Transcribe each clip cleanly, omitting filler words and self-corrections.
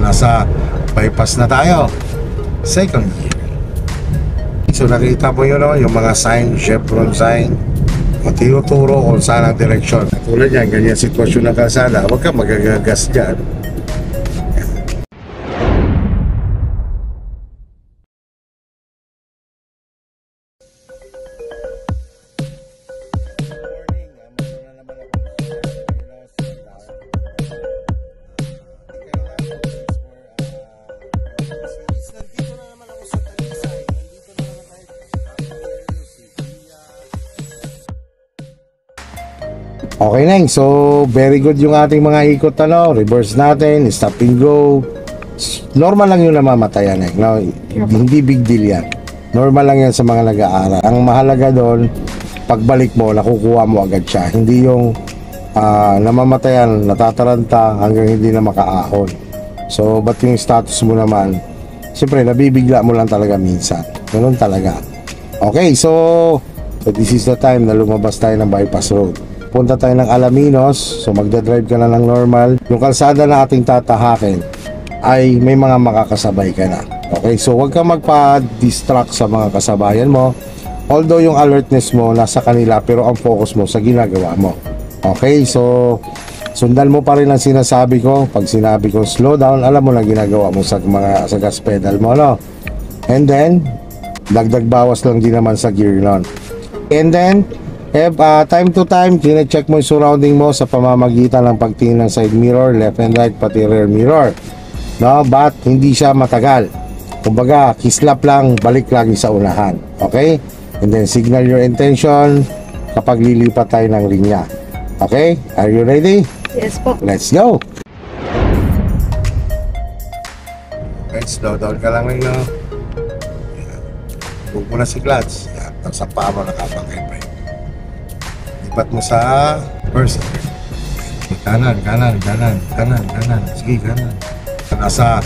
Nasa bypass na tayo, second gear. So nakita mo yun, yung mga sign, chevron sign, tinuturo kung saan ang direksyon. Tulad yan, ganyan sitwasyon ng kalsada, huwag ka magagagas dyan. Okay Neng, so very good yung ating mga ikot, reverse natin, stop and go. Normal lang yung namamatayan, Neng, no? Hindi big deal yan. Normal lang yan sa mga nag-aaral. Ang mahalaga doon, pagbalik mo, nakukuha mo agad siya. Hindi yung namamatayan, natataranta hanggang hindi na makaahon. So, ba't yung status mo naman? Siyempre, nabibigla mo lang talaga minsan. Ganun talaga. Okay, so this is the time na lumabas tayo ng bypass road. Punta tayo ng Alaminos, so magdadrive ka na ng normal. Yung kalsada na ating tatahakin ay may mga makakasabay ka na. Okay, so huwag kang magpa-distract sa mga kasabayan mo. Although yung alertness mo nasa kanila, pero ang focus mo sa ginagawa mo. Okay, so sundan mo pa rin ang sinasabi ko. Pag sinabi ko slow down, alam mo na ginagawa mo sa gas pedal mo, no? And then dagdag bawas lang din naman sa gear nun. And then time to time, chine-check mo yung surrounding mo sa pamamagitan ng pagtingin ng side mirror, left and right, pati rear mirror. No, but hindi siya matagal. Kumbaga, kislap lang, balik lagi sa unahan. Okay? And then signal your intention kapag lilipat tayo ng linya. Okay? Are you ready? Yes po. Let's go! Okay, slow down ka lang rin, no? Huwag mo na si clutch. Yan, tapos ang paa mo nakapakay pa. Lipat mo sa first gear. Kanan. Sige, kanan. Nasa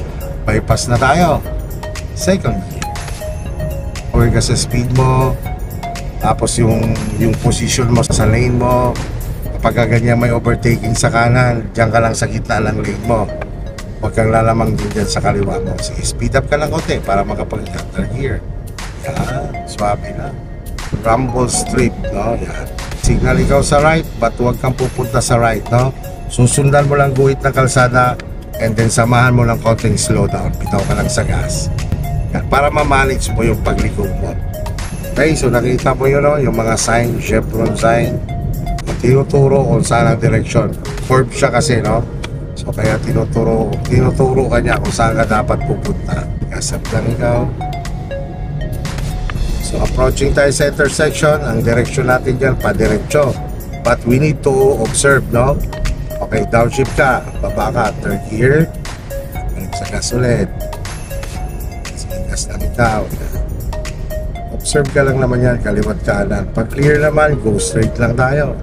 bypass na tayo, second gear. Or ka sa speed mo, tapos yung position mo sa lane mo. Kapag ganyan may overtaking sa kanan, diyan ka lang sa gitna ng lane mo. Huwag kang lalamang din dyan sa kaliwa mo. Sige, speed up ka lang konti para makapag-third gear. Yan, swabe na. Rumble strip, no? Yan. Signal ikaw sa right, but huwag kang pupunta sa right, no? Susundan mo lang guhit ng kalsada, and then samahan mo ng konting slowdown. Bitaw ka lang sa gas. Yan, para ma-manage mo yung pagliko mo. Okay, so nakita mo yun, no? Yung mga sign, chevron sign, tinuturo kung saan ang direksyon. Curve siya kasi, no? So kaya tinuturo ka niya kung saan ka dapat pupunta. Kasap lang ikaw. So approaching tayo sa intersection, ang direksyon natin dyan, pa-diretso. But we need to observe, no? Okay, downshift ka, baba ka, third gear. Balik sa gas ulit. Sige, gas lang ikaw. Observe ka lang naman yan, kaliwat kanan. Pag clear naman, go straight lang tayo.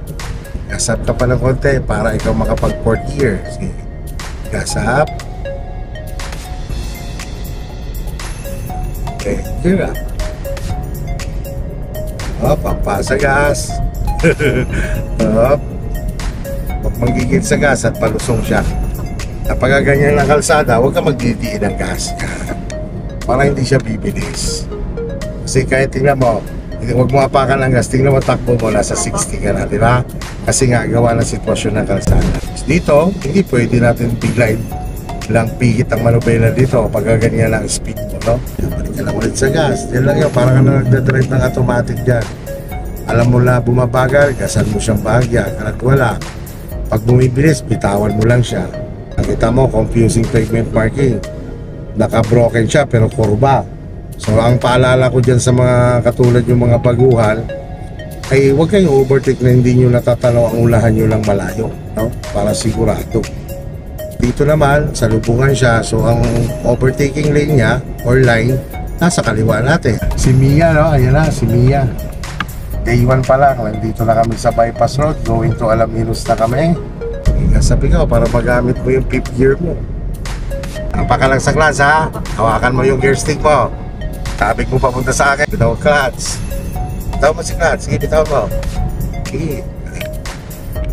Gas up ka pa ng konti para ikaw makapag fourth gear. Sige, gas up. Okay, gear up. Hop, pampasa gas. Hop. Huwag manggigit sa gas at palusong siya. Kapag ganyan ng kalsada, huwag ka magdidiin ng gas. Para hindi siya bibilis. Kasi kahit tingnan mo, huwag mo apakan ng gas, tingnan mo takbo mo, nasa 60 ka na, di ba? Kasi nga, gawa ng sitwasyon ng kalsada. Dito, hindi pwede natin biglayin lang pigit ang manubela dito pag ganyan lang speed mo, no? Balik ka lang ulit sa gas. Yan lang yun, parang ka na nagdadrive ng automatic dyan. Alam mo na bumabagal, gasan mo siyang bahagya. Kahit wala, pag bumibilis, bitawan mo lang siya. Nakita mo, confusing pavement marking. Naka-broken siya pero kurba. So ang paalala ko dyan sa mga katulad yung mga baguhan ay huwag kayong overtake na hindi nyo natatanaw ang ulahan nyo lang malayo, no? Para sigurado. Dito naman, sa lubungan siya, so ang overtaking lane niya or line nasa kaliwa natin. Si Mia, no? Ayan na, si Mia. Day 1 pa lang, nandito na kami sa bypass road, going to Alaminos na kami. Sabi ko, para magamit mo yung fifth gear mo. Napaka lang sa clutch, ha? Hawakan mo yung gear stick mo. Sabik mo papunta sa akin, bitaw clutch. Bitaw mo si clutch, sige, bitaw mo. Sige.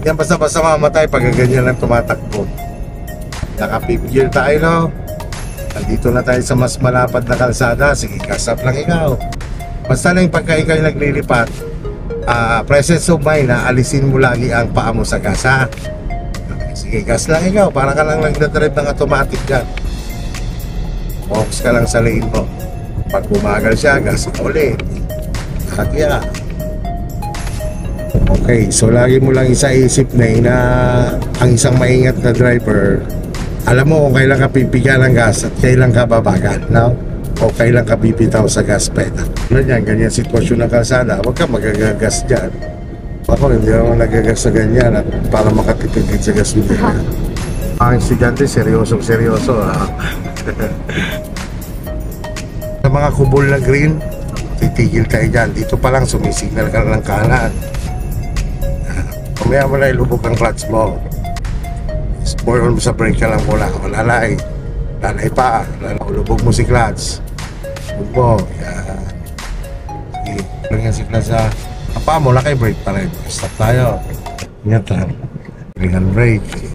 Yan basta-basta mamatay pag ganyan lang tumatakbo. Naka fifth gear tayo, no? Nandito na tayo sa mas malapad na kalsada. Sige, gas up lang ikaw. Basta lang pagka ikaw yung naglilipat, presence of mind na alisin mo lagi ang paa mo sa gas, ha? Sige, gas lang ikaw. Para ka lang nagdadrive ng automatic dyan. Focus ka lang sa lane mo. Pag bumagal siya, gas ka ulit. Kaya okay, so lagi mo lang isa-isip na ang isang maingat na driver, alam mo kung kailan ka pipigyan ng gas at kailan ka babagal, no? O kailan ka bibitaw sa gas pedal. Ganyan sitwasyon ng kalsada, huwag ka magagagas dyan. Ako hindi ako nagagas sa ganyan at para makatipid din sa gasolina. Ang estudyante, seryoso ha. Sa mga kubol na green, titigil tayo dyan. Dito pa lang sumisignal ka ng kanan. Kumaya mo na ilubog ang clutch mo. More on sa brake ka lang muna. Lalay pa. Ulubog mo si clutch. Ulubog mo. Yan. Sige. Lagyan si clutch sa apa mo. Lakay brake pa rin. Stop tayo. Ingat lang. Bringan brake.